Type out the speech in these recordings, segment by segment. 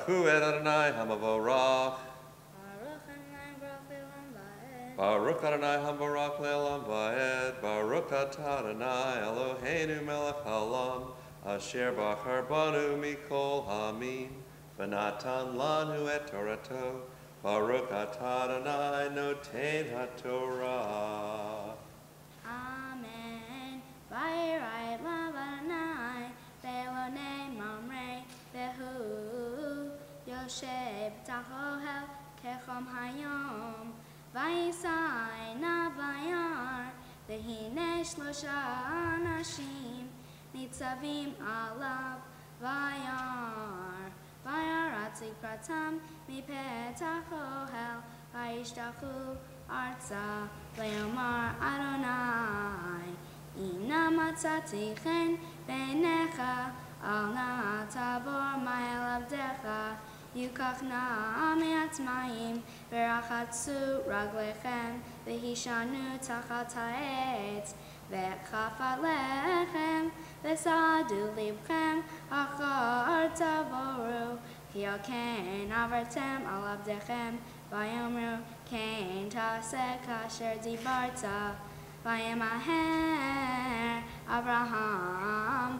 Baruchu et Adonai Hamavorach. Baruch Adonai Hamvarach Le'olam Va'ed. Baruch Atah Adonai Eloheinu Melech Haolam. Asher Bachar Banu Mikol Hamim. V'natan Lanu et Torato. Baruch Atah Adonai Noten HaTorah. Amen. Vayirei Lav Adonai Ve'elonei Mamrei Ve'hu Yoshev Tachohel Kechom Hayom. Vayisai na vayar, v'hinei shlosha anashim, nitzavim alav vayar. Vayaratzi pratam mipetach ohel, vayishtachu arza, v'yomar Adonai. Ina matzati chen beinecha, al na tabor ma'el avdecha, Yukach na me'atzmayim, v'rachatzu raglechem, v'hishanu tachat ha'etz, v'chafat lechem, v'sadu libchem, achar tavoru, ki al ken avartem al avdechem, v'yomru ken taseh kasher dibarta, v'yemaher Avraham,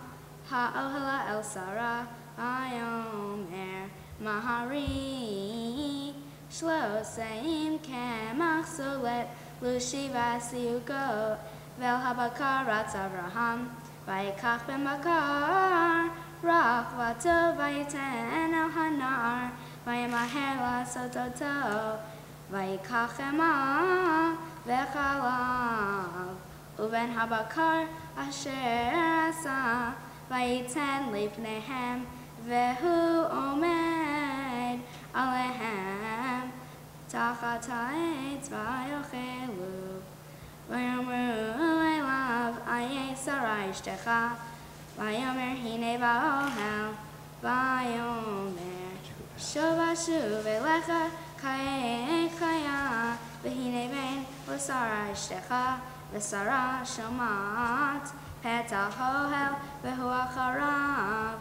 ha'ohela el Sarah, v'yomer, Mahari Shloseim Kemach Solet Lushiva Siugot Vel Habakar Ratz Avraham Vayikach Ben Bakar Rach Vato Vayiten El Hanar Vayemaher La Sototo Vayikach Ema Vechalav Uben Habakar Asher Asa Vayiten Lipnehem Vehu Omed Alehem Tachat ha'etz v'yochelu V'yomru elav Aye Sarai Shtecha V'yomer Hine V'ohel V'yomer Shova Shuv Elecha Ka'e Chaya V'hine Ben L'Sarai Shtecha V'Sara Shomat Petach Ohel V'hu Acharav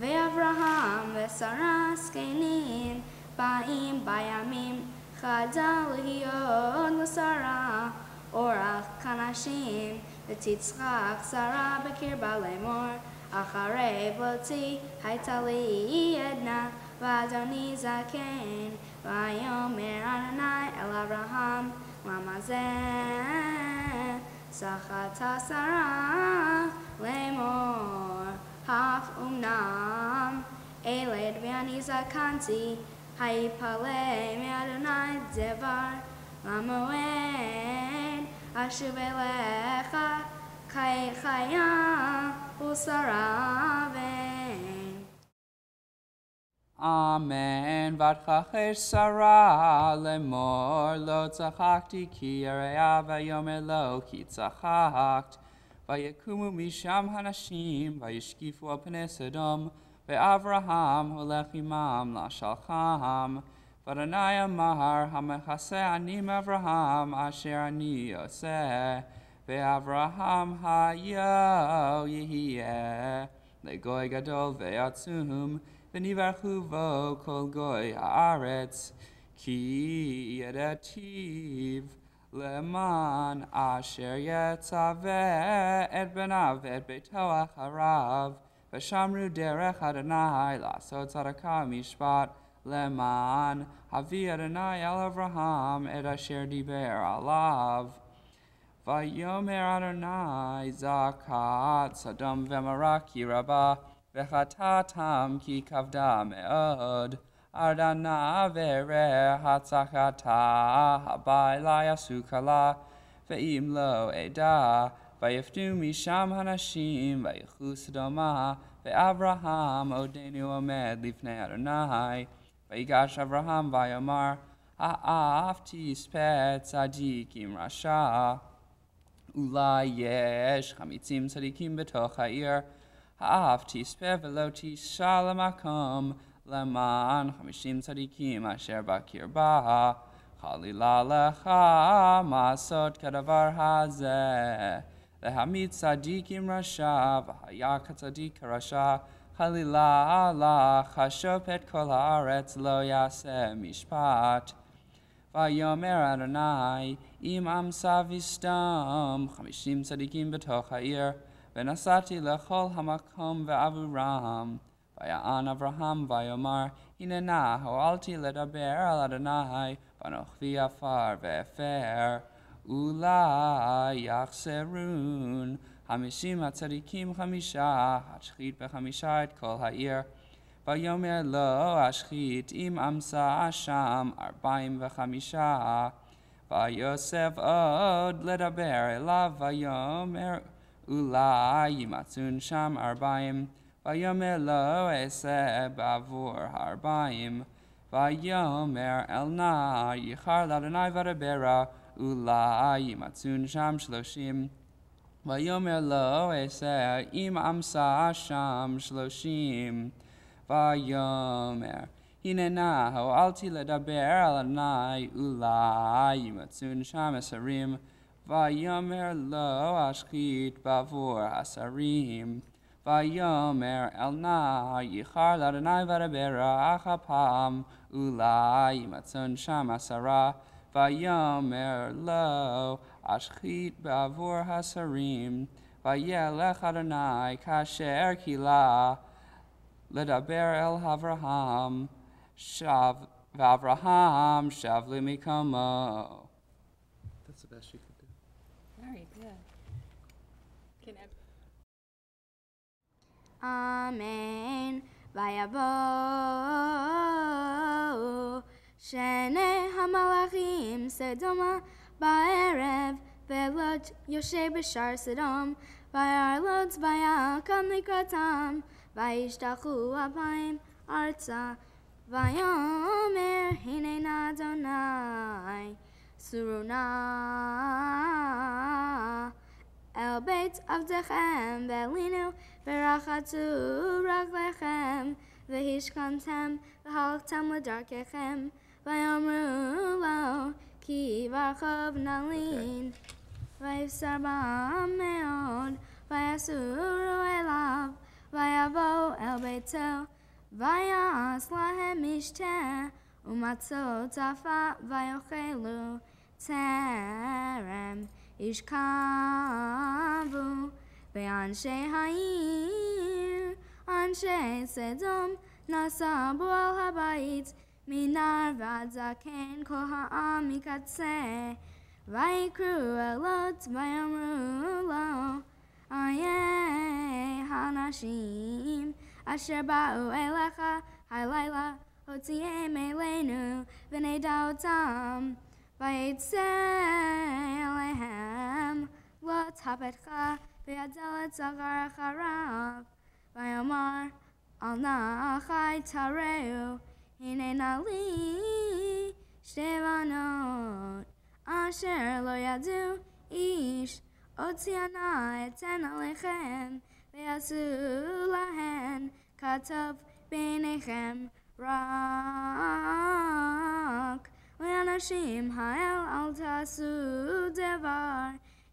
Ve'Avraham ve'Sara Skenin Ba'im Bayamim Chada L'hiyod L'Sara Orach Kanashim V'Titzchak Sara B'kirba Lemor Acharei Bloti Haitali Edna V'Adoni Zaken V'yomer Adonai El Avraham Lama Zeh Sachata Sara Lemor Haf Umnam Eled V'ani Zakanti Haipale Me'adonai Devar Lamoed Ashuv Elecha Kai Chaya Usaraven. Amen. Vatchacher Sarah lemor lo tzachakti ki yareya vayomer lo ki tzachakt. Vayekumu misham hanashim vayishkifu al pnei Sodom ve'Avraham holech imam lashalcham. V'Adonai amar hamechaseh ani Avraham asher ani yoseh ve'Avraham hayo yihiyeh legoy gadol ve'atzum v'nivarchu vo kol goy haaretz ki yedativ leman asher yetzaveh et benav et beito acharav v'shamru derech Adonai lasot tzedakah mishpat leman havi Adonai el Avraham et asher diber alav. Vayomer Adonai zakat Sodom v'Amorah ki rabah v'chatatam ki kavda me'od Ardana v'ereh hatzachata habai la yasu kala ve'im lo eda vayiftu misham hanashim vayichu Sodoma ve'Avraham odenu omed lifnei Adonai vayigash Avraham vayomar ha'afti spet tzadikim rasha Ulai yesh chamitzim tzadikim betoch ha'ir ha'afti spet v'lo tisha lemakom leman chamishim tzadikim asher bakirba chalila lecha masot kadavar hazeh lehamit tzadikim rasha v'haya katzadik rasha חלילה לך, השופט כל הארץ לא יעשה משפט. ויאמר אדוני, אם עמסה וסתם, 50 צדיקים בתוך העיר, ונסעתי לכל המקום ועבורם. ויען אברהם ויאמר, הנה נא, הואלתי לדבר על אדוני, ואנוכי עפר ואפר, אולי יחסרון 50 הצדיקים 5, אשחית ב5 את כל העיר. ויאמר לו, אשחית אם עמסה שם 45. ויוסף עוד לדבר אליו, ויאמר, אולי ימצאון שם 40. ויאמר לו, אעשה בעבור 40. ויאמר אל נא, יחר לאדוני ודברה, אולי ימצאון שם 30. ויאמר לו, אעשה אם עמסה שם 30. ויאמר, הנה נא, הואלתי לדבר על אדוני, אולי ימצאון שם 20. ויאמר לו, אשחית בעבור 10. ויאמר אל נא, יחר לאדוני ודברה, אך הפעם אולי ימצאון שם 10. ויאמר לו, אשחית בעבור 10. וילך אדוני כאשר כילה לדבר אל אברהם, ואברהם שב למקומו. That's the best you could do. Very good. Can Amen. ויבואו שני המלאכים סדומה בערב, ולוט יושב בשער סדום, וירא לוט ויקם לקראתם, וישתחו אפיים ארצה, ויאמר הנה נא אדוני, סורו נא אל בית עבדכם, ולינו ורחצו רגליכם, והשכמתם והלכתם לדרככם, ויאמרו לו כי ברחוב נלין, ויבשר בם מאוד, ויסורו אליו, ויבואו אל ביתו, ויעש להם משתה, ומצות צפה, ויאכלו טרם ישכבו. ואנשי העיר, אנשי סדום, נסבו על הבית, מנער ועד זקן, כל העם מקצה, ויקראו אל לוט, ויאמרו לו, איה האנשים אשר באו אליך הלילה, הוציאם אלינו, ונדע אותם. ויצא אליהם לוט הפתח, והדלת סגר אחריו, ויאמר, אל נא חי תראו, הנה נא לי 2 בנות, אשר לא ידעו איש, הוציאנה אתן עליכם, ויעשו להן כטוב בעיניכם, רק לאנשים האל אל תעשו דבר,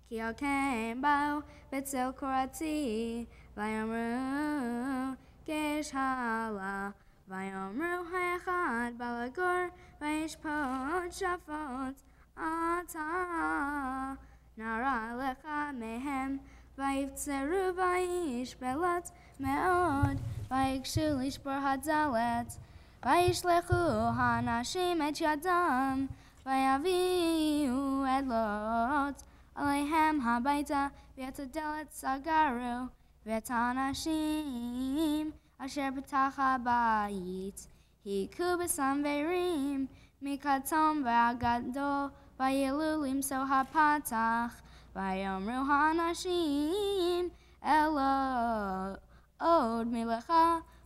כי על כן באו בצל קורתי, ויאמרו גש הלאה, ויאמרו האחד בא לגור, וישפוט שפוט, אתה נראה לך מהם, ויבצרו באיש בלט מאוד, ויגשו לשבור הדלת, וישלחו האנשים את ידם, ויביאו את לוט עליהם הביתה, ואת הדלת סגרו, ואת האנשים אשר בתוך הבית היכו בסנוורים, מקטון ועד גדול, ויעלו למצוא הפתח, ויאמרו האנשים אל לוט, עוד מלך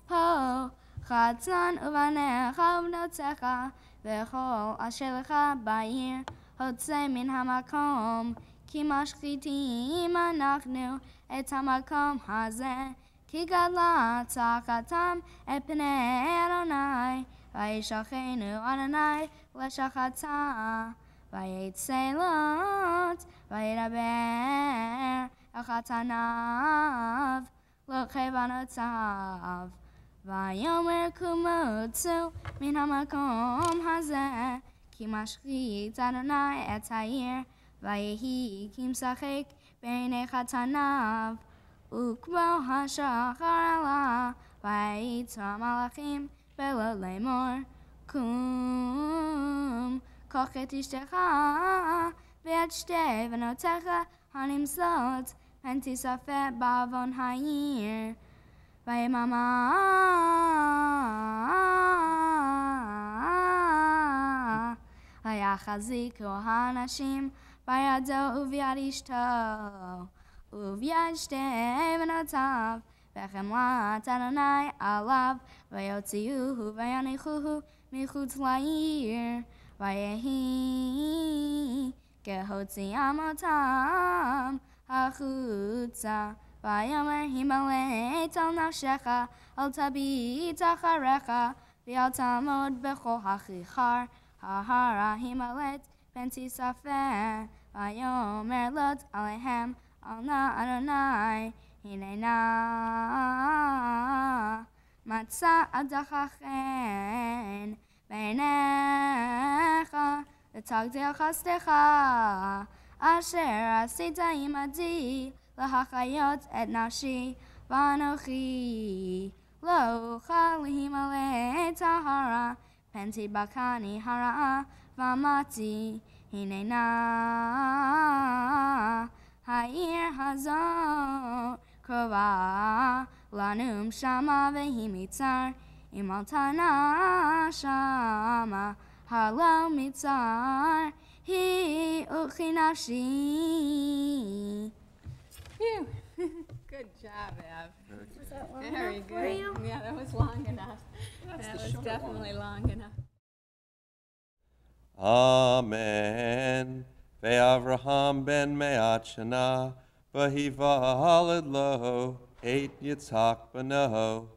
פה, חתן ובניך ובנותיך, וכל אשר לך בעיר, הוצא מן המקום, כי משחיתים אנחנו את המקום הזה, כי גדלה צעקתם את פני אדוני, וישלחנו אדוני לשחתה. ויצא לוט, וידבר אל חתניו, lo chevanotav. Vayomer kumotsu min hamakom hazeh, ki mashchit Adonai et ha'ir, vayehi ki msachek b'nei chatanav, ukbo hashachar ala, vayitza malachim belo lemor, kum kochet ishtecha, v'et shtei v'notecha hanimsot, pentisafet ba'avon ha'ir, vayemama vayachaziku hanashim bayado uvyad ishto uvyad shtei v'notav v'chemlat Adonai alav vayotziuhu vayanichuhu michutz la'ir vayehi kehotzi amotam hachutza Vayomer himaleit al nafshecha, al tabit acharecha, v'al tamod bechol hachichar, hahara himaleit penti safeh, vayomer lot alehem, al na Adonai, hinena, matzah adachachen, beinecha, v'tagdil chastecha, asher asita imadi, Lahachayot et nafshi vanochi lo chalim alei tahara penti bakani hara vamati hinena ha'ir hazon krova lanum shama vehimitzar imaltana shama halo mitzar hi uchi nafshi. Phew. Good job, Ev. Was that long Very enough good. for you? Yeah, that was long enough. That was definitely long enough. Amen. Ve'avraham ben me'at shana, v'hivaled lo, et Yitzhak bano,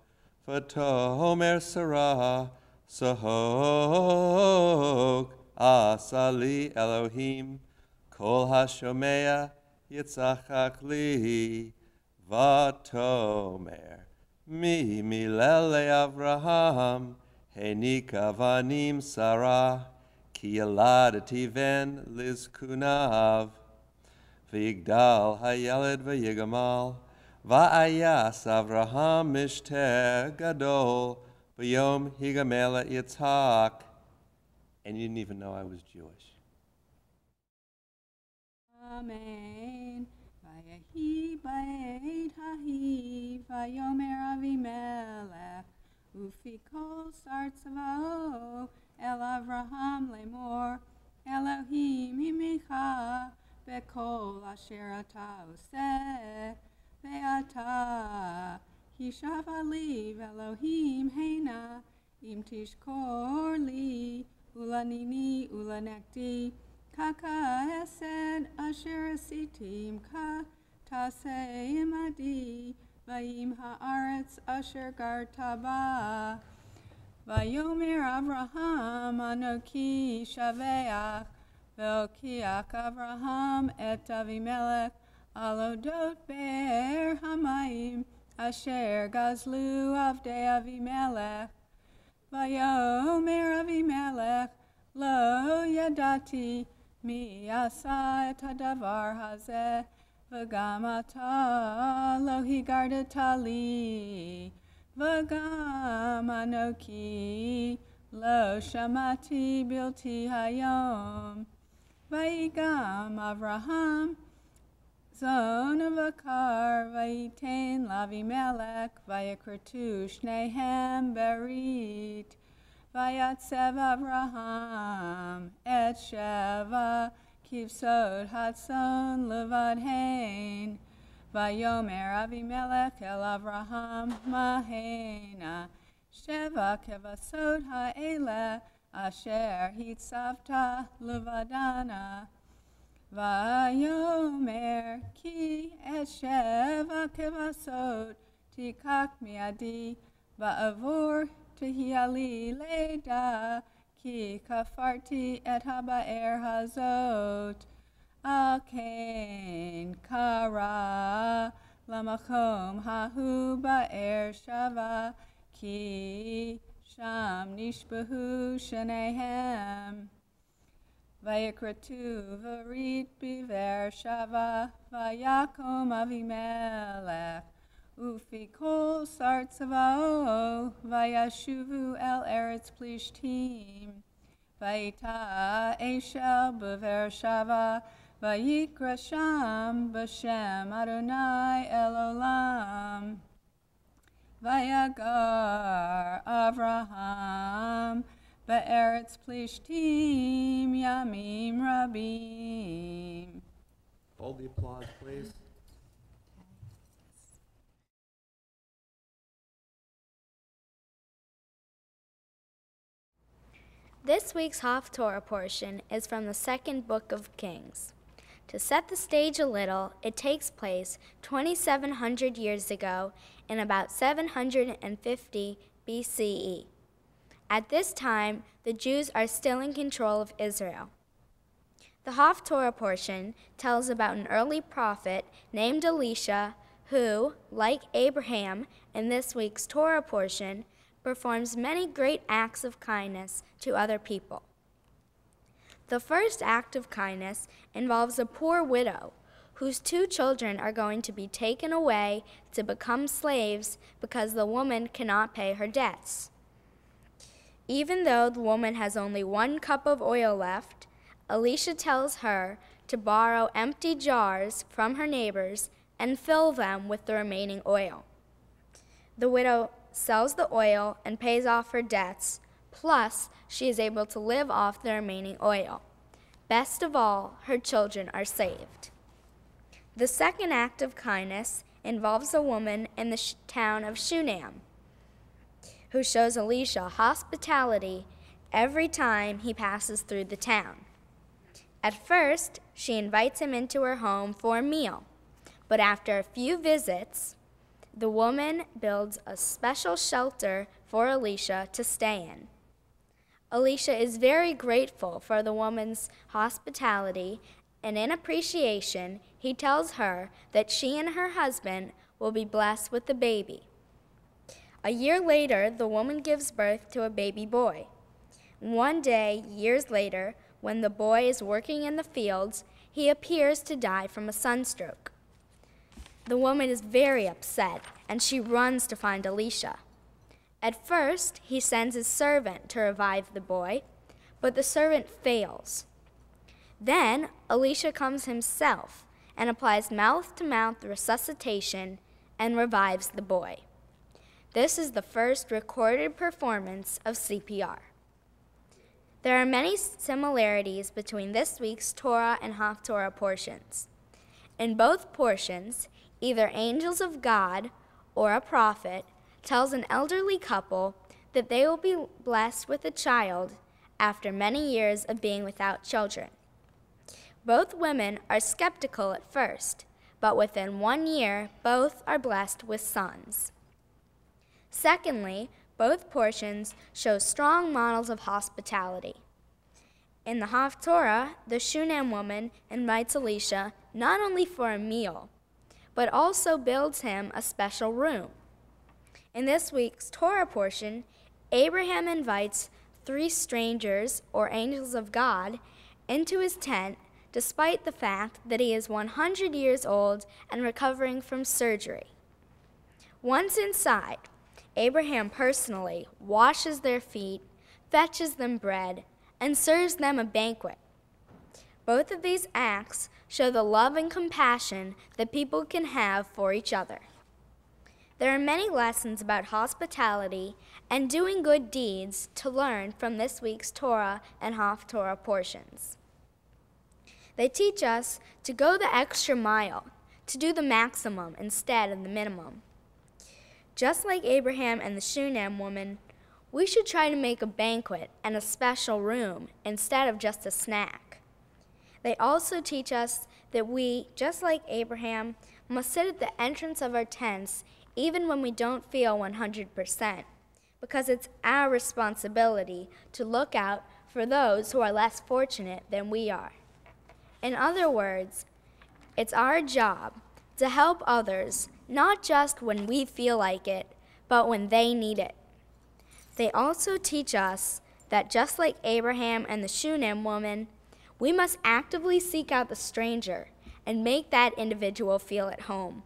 v'tomer Sarah, Sahok, asali Elohim, kol hashomea, Yitzchak li, vatomer, mi milele Avraham, henika vanim Sarah, ki yaladati ven lizkunav, v'yigdal hayeled v'yigamal, va'ayas Avraham mishter gadol, v'yom higamela Yitzhak. And you didn't even know I was Jewish. Amen. Vayehi ba'ed hahi, vayomer Avimelech, ufi kol sar tzava'o, el Avraham lemor, Elohim imicha, bekol asher ata oseh, ve'ata, hishav aliv Elohim heina, im tishkor li, ulanini ulanekti, Kaka esed asher asitim ka taseh imadi vayim haaretz asher gartaba vayomer Avraham anoki shaveach ve'okiach Avraham et Avimelech alodot be'er hamayim asher gazlu avdei Avimelech vayomer Avimelech lo yadati mi asa et hadavar hazeh v'gam ata lo higardata li v'gam anoki lo shamati bilti hayom v'yigam Avraham zon v'kar v'yitein l'Avimelech v'yakratu shnehem berit Vayatsev Avraham et Sheva kivsod hatson levad hein. Vayomer Avimelech el Avraham mahena. Sheva kevasod ha'ele asher hitzavta levadana. Vayomer ki et Sheva kevasod tikak miadi va'avur Tehiali leda ki kafarti et haba'er hazot al kain kara lamakom hahu ba'er shava ki sham nishbahu shenehem. Vayakratu varit biver shava vayakom avimelech ufi kol sartzavao vayashuvu el eretz plishtim vayita eshel bever shava vayikra sham b'shem Adonai el olam vayagar Avraham Be'eretz plishtim yamim rabim. Hold the applause, please. This week's Haftorah portion is from the second book of Kings. To set the stage a little, it takes place 2,700 years ago in about 750 BCE. At this time, the Jews are still in control of Israel. The Haftorah portion tells about an early prophet named Elisha who, like Abraham in this week's Torah portion, performs many great acts of kindness to other people. The first act of kindness involves a poor widow whose 2 children are going to be taken away to become slaves because the woman cannot pay her debts. Even though the woman has only 1 cup of oil left, Elisha tells her to borrow empty jars from her neighbors and fill them with the remaining oil. The widow sells the oil and pays off her debts, plus she is able to live off the remaining oil. Best of all, her children are saved. The second act of kindness involves a woman in the town of Shunem who shows Elisha hospitality every time he passes through the town. At first, she invites him into her home for a meal, but after a few visits, the woman builds a special shelter for Elisha to stay in. Elisha is very grateful for the woman's hospitality, and in appreciation, he tells her that she and her husband will be blessed with a baby. A year later, the woman gives birth to a baby boy. One day, years later, when the boy is working in the fields, he appears to die from a sunstroke. The woman is very upset, and she runs to find Elisha. At first, he sends his servant to revive the boy, but the servant fails. Then, Elisha comes himself and applies mouth-to-mouth resuscitation and revives the boy. This is the first recorded performance of CPR. There are many similarities between this week's Torah and Haftorah portions. In both portions, either angels of God or a prophet tells an elderly couple that they will be blessed with a child after many years of being without children. Both women are skeptical at first, but within 1 year, both are blessed with sons. Secondly, both portions show strong models of hospitality. In the Haftorah, the Shunem woman invites Elisha not only for a meal, but also builds him a special room. In this week's Torah portion, Abraham invites 3 strangers, or angels of God, into his tent despite the fact that he is 100 years old and recovering from surgery. Once inside, Abraham personally washes their feet, fetches them bread, and serves them a banquet. Both of these acts show the love and compassion that people can have for each other. There are many lessons about hospitality and doing good deeds to learn from this week's Torah and Haftorah portions. They teach us to go the extra mile, to do the maximum instead of the minimum. Just like Abraham and the Shunem woman, we should try to make a banquet and a special room instead of just a snack. They also teach us that we, just like Abraham, must sit at the entrance of our tents even when we don't feel 100%, because it's our responsibility to look out for those who are less fortunate than we are. In other words, it's our job to help others, not just when we feel like it, but when they need it. They also teach us that just like Abraham and the Shunem woman, we must actively seek out the stranger and make that individual feel at home.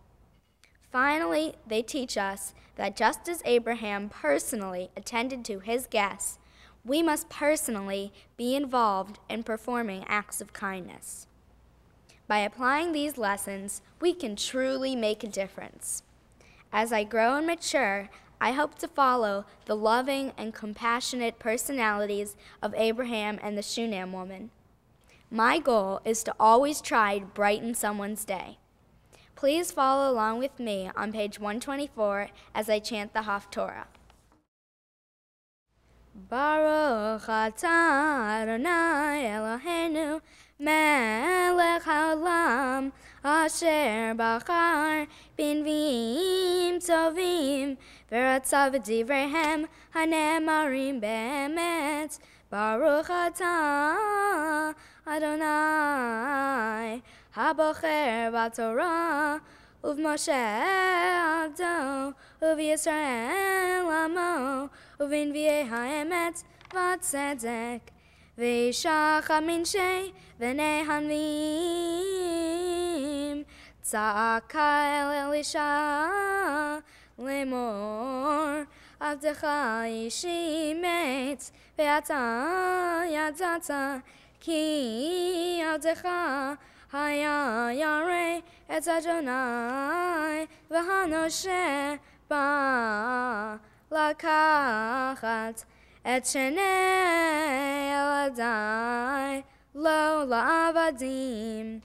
Finally, they teach us that just as Abraham personally attended to his guests, we must personally be involved in performing acts of kindness. By applying these lessons, we can truly make a difference. As I grow and mature, I hope to follow the loving and compassionate personalities of Abraham and the Shunem woman. My goal is to always try to brighten someone's day. Please follow along with me on page 124 as I chant the Haftorah. Baruch atah Adonai Eloheinu melech haolam asher bachar b'nviim tovim v'ratzav v'divrehem hanemarim be'emet. Baruch atah Adonai habocher b'torah uv'Moshe avdo uv'Yisrael amo uv'nviei ha'emet v'tzedek v'yishach ha'minshei v'nei hanvim tza'aka el Elisha lemor avdecha ishi met ve'ata yadata ki avdecha haya yareh et Adonai v'hanoshe ba lakachat et shenei eladai lo la'avadim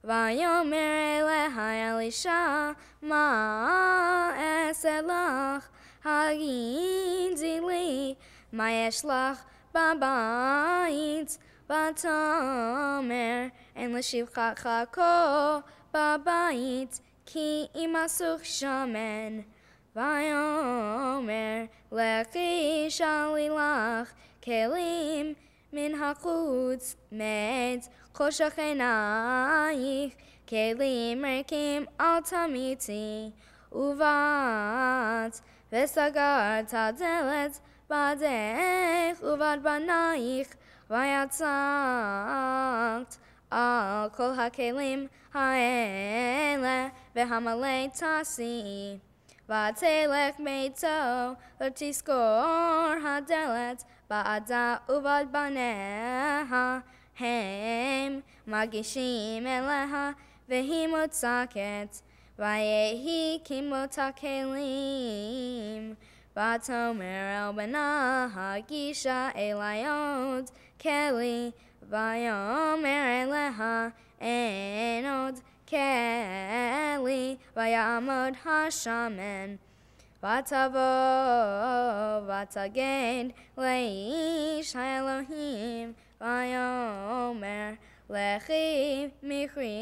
vayomer eleha Elisha ma eselach hagidi li ma yesh lach babayit v'tomer en l'shivchacha ko babayit ki imasuch shamen vayomer lechi shalilach kelim min hachutz med kol shachenayich kelim rikim al tamiti uvat v'sagar tadelet badech uvad banayich vayatzalt al kol hakelim ha'ele v'hamalei tasi v'atelech meito v'tiskor hadelet ba'ada uvad baneha hem magishim eleha v'hi mutzaket v'yehi kimot hakelim v'tomer el bana hagisha elayod keli vayomer eleha enod keli vayamod hashamen vatavo vataged leish Elohim vayomer lechi michri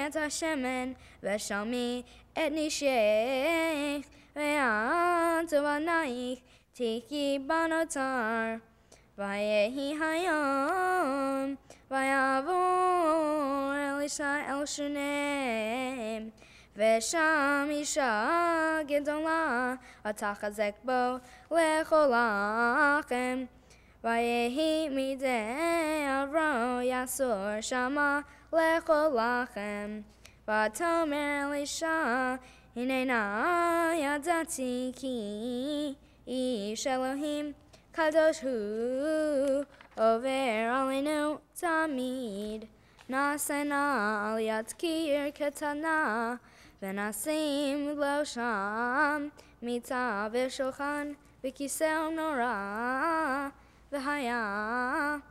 et hashemen v'shalmi et nishech ve'at v'naich tiki banotar vayehi hayom vayavor Elisha el Shunem ve'sham isha gedola atachazek bo lecholachem vayehi midei avro yasur shama lecholachem v'tomer Elisha hinena yadati ki ish Elohim kadosh hu over alenu tamid nasena aliyat kir ketana v'nasim lo sham mita v'shulchan v'kiseu nora v'haya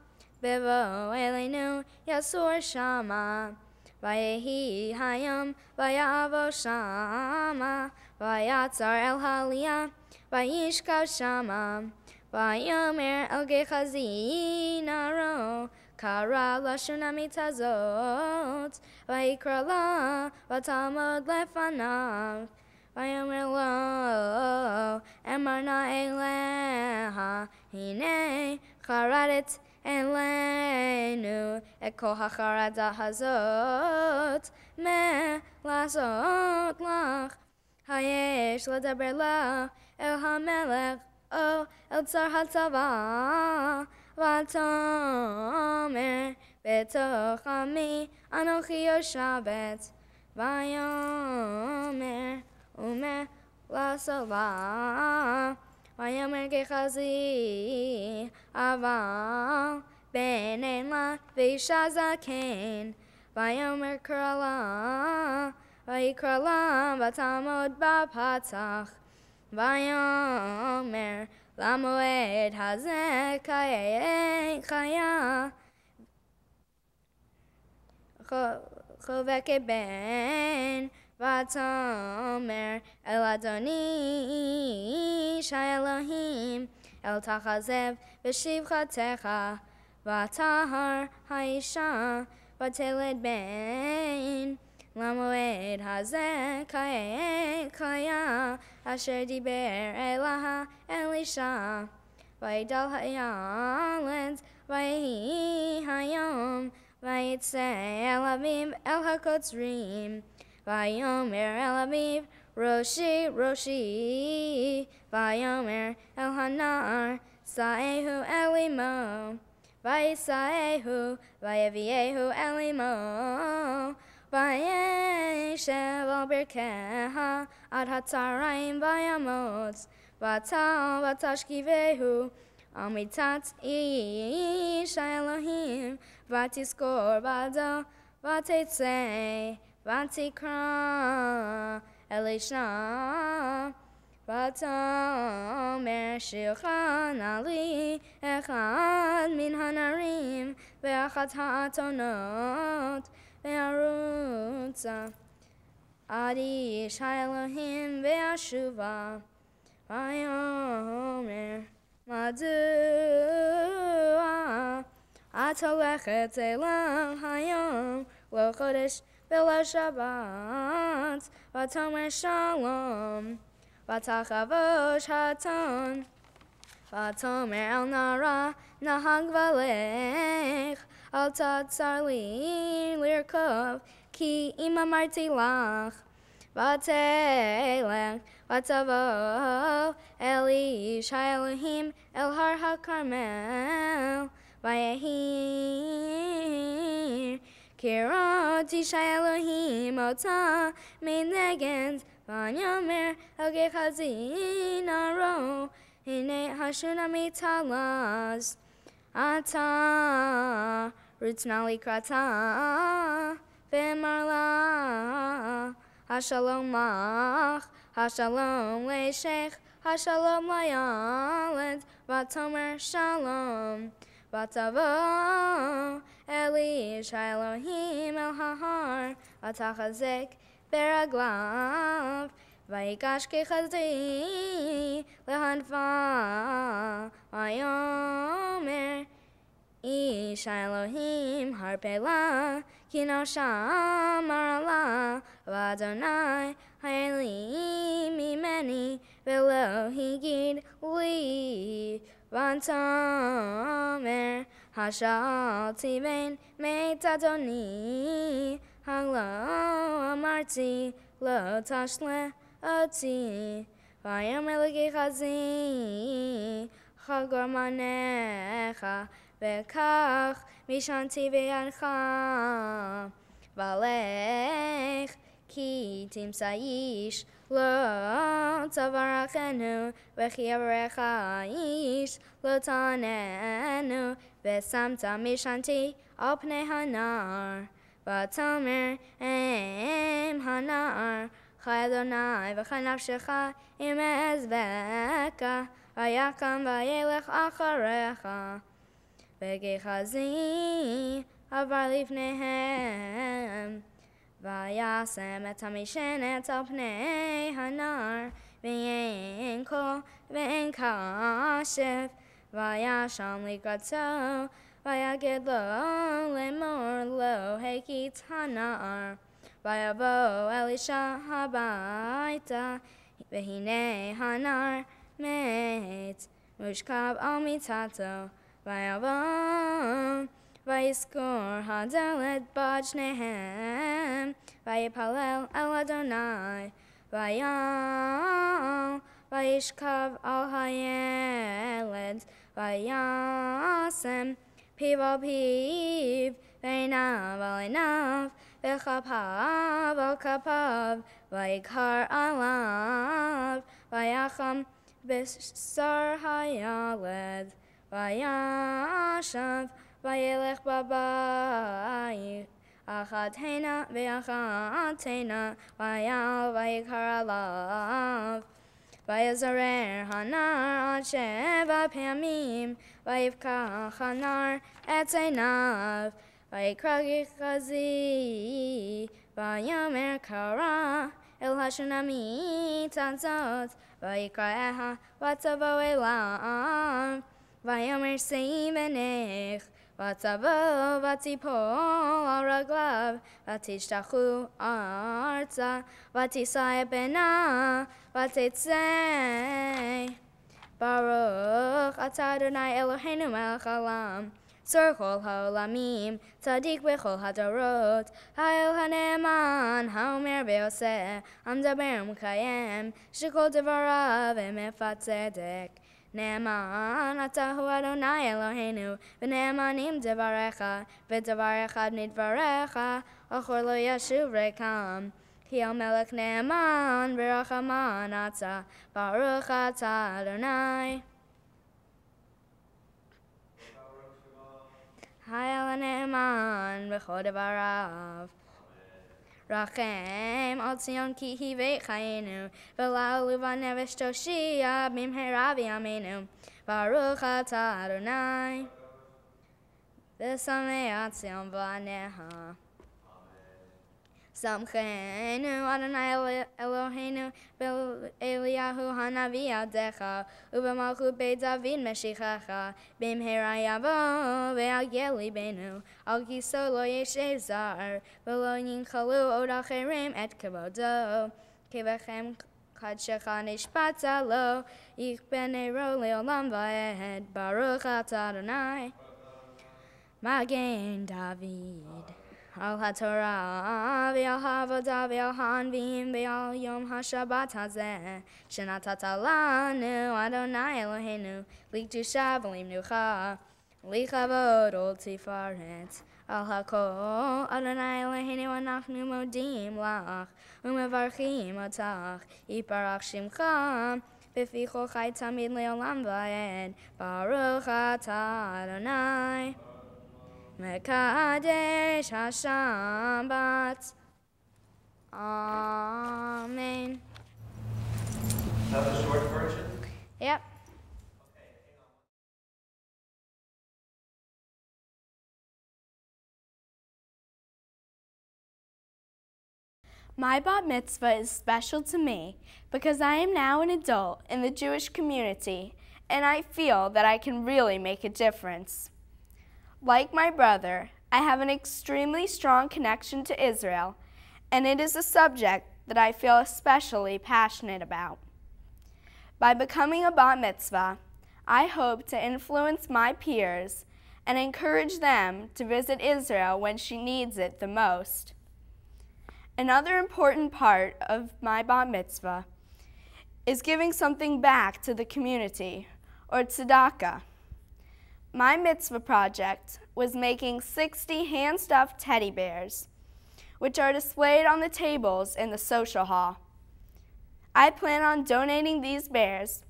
bevo elenu yasur shama vayehi hayam vayavo shama vayatzar el haliyah vayishkav shama vayomer el gechazi naro kara lashunamit hazot vayikra la vatamod lefanav vayomer lo emarna eleha hine charadet אלינו את כל החרדה הזאת מלעשות לך. היש לדבר לך אל המלך או אל שר הצבא, ותאמר בתוך עמי אנוכי יושבת, ויאמר אומר לעשות לה, ויאמר גחזי אבל בן אין לה ואישה זקן, ויאמר קרא לה, ויקרא לה ותעמוד בפתח, ויאמר למועד הזה חיה חובקת בן, ותאמר אל אדוני איש האלוהים אל תכזב בשבחתך, ותהר האישה ותלד בן. למועד הזה חיה אשר דיבר אלה אלישע, ויגדל הילד ויהי היום, ויצא אל אביו אל הקוצרים, ויאמר אל אביו ראשי ראשי, ויאמר אל הנער שאהו אל אמו, וישאהו ויביאהו אל אמו, וישב על ברכיה עד הצהריים וימות, ותל ותשכיבהו על מיטת איש האלוהים, ותזכור בדו ותצא ותקרא אלישע, ותאמר שילחה נא לי אחד מן הנערים ואחת האתונות, וארוצה עד איש האלוהים ואשובה, ויאמר מדוע את הולכת אליו היום לא חודש ולא שבת, ותאמר שלום, ותחבוש האתון, ותאמר אל נערה נהג ולך, אל תעצר לי לרכוב, כי אם אמרתי לך, ותלך ותבוא אל איש האלוהים אל הר הכרמל, ויהי כראות איש האלוהים אותה מנגד, ויאמר אל גחזי נערו, הנה השונמית תלז, אתה רוץ נא לקראתה, ואמר לה השלום לך, השלום לאשך, השלום לילד, ותאמר שלום, ותבוא אל איש האלוהים אל ההר, ותחזק ברגליו, ויגש גחזי להנפה, ויאמר איש האלוהים הרפה לה, כי נפשה אמרה לה, ואדוני היה לי ממני ולא הגיד לי, ותאמר השאלתי בין מת אדוני, הלא אמרתי לא תשלה אותי, ויאמר לגחזי חגור מניך וכך משענתי בידך, ולך כי תמצא איש לא תברכנו, וכי יברך איש לא תעננו, ושמת משענתי על פני הנער, ותאמר אם הנער חי אדוני וחי נפשך אם אעזבך, ויקם וילך אחריך, וגחזי עבר לפניהם, וישם את המשענת על פני הנער, ואין קול ואין קשב, וישם לקראתו, ויגד לו לאמור לא הכית הנער, ויבוא אלישע הביתה, והנה הנער מת, מושכב על מיטתו, ויבוא ויזכור הדלת בת שניהם, ויפלל אל אדוני, ויעל, וישכב על הילד, וישם פיו על פיו, ועיניו על עיניו, וכפיו על כפיו, ויקר עליו, ויחם בשר הילד, וישב, וילך בבית, אחת הנה ואחת הנה, ויעל ויקר עליו. ויזרר הנער עד 7 פעמים, ויפקח הנער את עיניו, ויקרא גחזי, ויאמר קרא אל השונמית הזאת, ויקראיה ותבוא אליו, ויאמר שאי בנך, ותבוא ותיפול על רגליו, ותשתחו ארצה, ותישא את בנה, ותצא. ברוך אתה אדוני אלוהינו מלך העולם, צור כל העולמים, צדיק בכל הדורות, האל הנאמן, האומר ועושה, המדבר ומקיים, שכל דבריו אמת וצדק. נאמן אתה הוא אדוני אלוהינו, ונאמנים דבריך, ודבר אחד מדבריך, אחור לא ישוב ריקם. כי המלך נאמן ברחמן אתה, ברוך אתה אדוני. האל הנאמן בכל דבריו. רחם על ציון כי היא בית חיינו, ולעלו בנפש תושיע במהרה בימינו. ברוך אתה אדוני. ושמח ציון בניה. שמחנו אדוני אלוהינו באליהו הנביא עבדך, ובמלכות בית דוד משיחך, במהרה יבוא ויגיע ליבנו, על כיסו לא ישב זר, ולא ינחלו עוד אחרים את כבודו, כי בכם קדשך נשבעת לו, יכפה נרו לעולם ועד. ברוך אתה אדוני. מגן דוד. על התורה ועל העבודה ועל הנביאים ועל יום השבת הזה שנתת לנו אדוני אלוהינו, לקדושה ולמנוחה, לכבוד ולתפארת. על הכל אדוני אלוהינו אנחנו מודים לך ומברכים אותך, יתברך שמך בפי כל חי תמיד לעולם ועד. ברוך אתה אדוני. מקדש השבת. Amen. Is that the short version? Yep. My bat mitzvah is special to me because I am now an adult in the Jewish community and I feel that I can really make a difference. Like my brother, I have an extremely strong connection to Israel, and it is a subject that I feel especially passionate about. By becoming a bat mitzvah, I hope to influence my peers and encourage them to visit Israel when she needs it the most. Another important part of my bat mitzvah is giving something back to the community, or tzedakah. My mitzvah project was making 60 hand-stuffed teddy bears, which are displayed on the tables in the social hall. I plan on donating these bears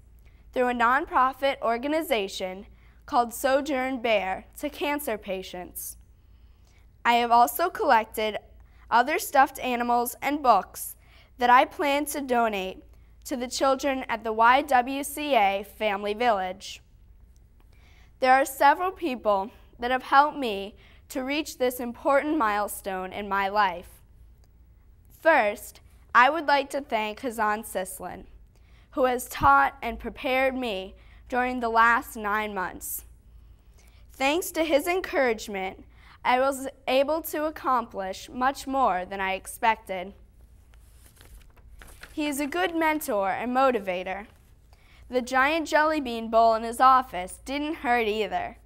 through a nonprofit organization called Sojourn Bear to cancer patients. I have also collected other stuffed animals and books that I plan to donate to the children at the YWCA Family Village. There are several people that have helped me to reach this important milestone in my life. First, I would like to thank Hazan Sislin, who has taught and prepared me during the last 9 months. Thanks to his encouragement, I was able to accomplish much more than I expected. He is a good mentor and motivator. The giant jelly bean bowl in his office didn't hurt either.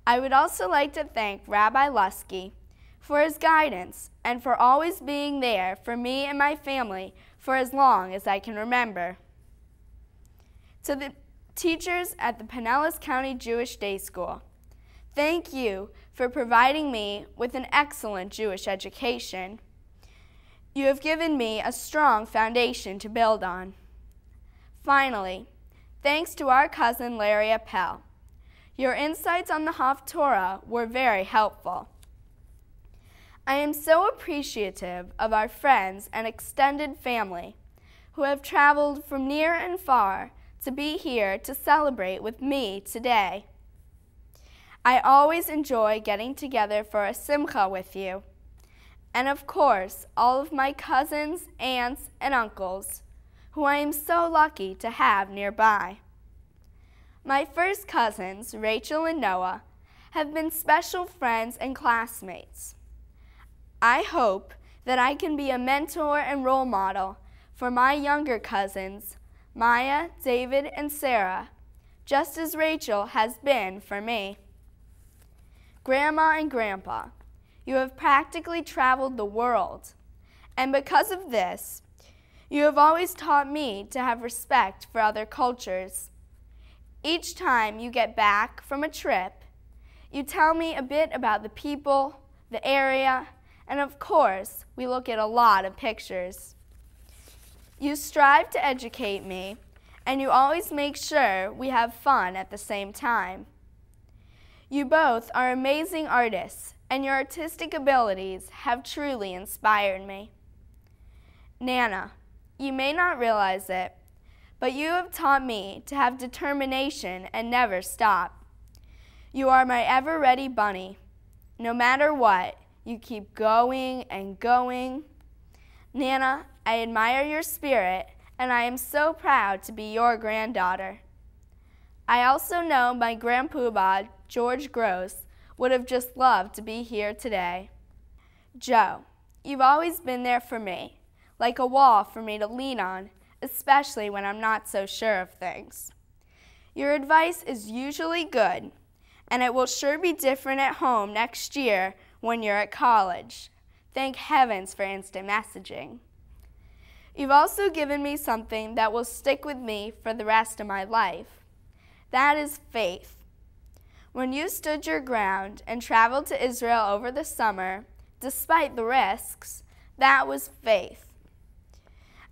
I would also like to thank Rabbi Lusky for his guidance and for always being there for me and my family for as long as I can remember. To the teachers at the Pinellas County Jewish Day School, thank you for providing me with an excellent Jewish education. You have given me a strong foundation to build on. Finally, thanks to our cousin Larry Appel. Your insights on the Haftorah were very helpful. I am so appreciative of our friends and extended family who have traveled from near and far to be here to celebrate with me today. I always enjoy getting together for a simcha with you. And of course, all of my cousins, aunts, and uncles, who I am so lucky to have nearby. My first cousins, Rachel and Noah, have been special friends and classmates. I hope that I can be a mentor and role model for my younger cousins, Maya, David, and Sarah, just as Rachel has been for me. Grandma and Grandpa, you have practically traveled the world, and because of this, you have always taught me to have respect for other cultures. Each time you get back from a trip, you tell me a bit about the people, the area, and of course, we look at a lot of pictures. You strive to educate me, and you always make sure we have fun at the same time. You both are amazing artists, and your artistic abilities have truly inspired me. Nana, you may not realize it, but you have taught me to have determination and never stop. You are my ever-ready bunny. No matter what, you keep going and going. Nana, I admire your spirit, and I am so proud to be your granddaughter. I also know my grandpoobah, George Gross, would have just loved to be here today. Joe, you've always been there for me, like a wall for me to lean on, especially when I'm not so sure of things. Your advice is usually good, and it will sure be different at home next year when you're at college. Thank heavens for instant messaging. You've also given me something that will stick with me for the rest of my life. That is faith. When you stood your ground and traveled to Israel over the summer, despite the risks, that was faith.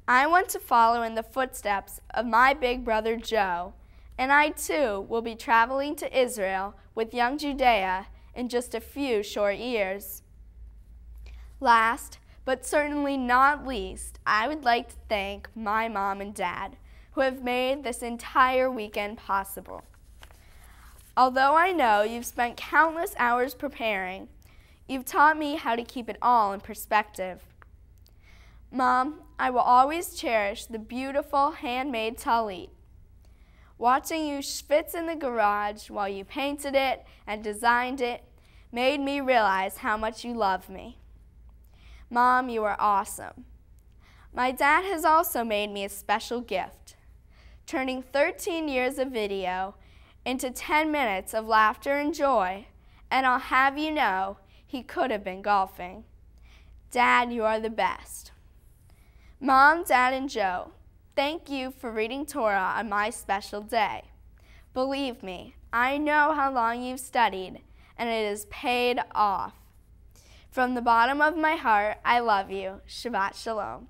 I want to follow in the footsteps of my big brother Joe, and I too will be traveling to Israel with young Judea in just a few short years. Last, but certainly not least, I would like to thank my mom and dad, who have made this entire weekend possible. Although I know you've spent countless hours preparing, you've taught me how to keep it all in perspective. Mom, I will always cherish the beautiful handmade talit. Watching you schwitz in the garage while you painted it and designed it made me realize how much you love me. Mom, you are awesome. My dad has also made me a special gift, turning 13 years of video into 10 minutes of laughter and joy, and I'll have you know, he could have been golfing. Dad, you are the best. Mom, Dad, and Joe, thank you for reading Torah on my special day. Believe me, I know how long you've studied, and it has paid off. From the bottom of my heart, I love you. Shabbat Shalom.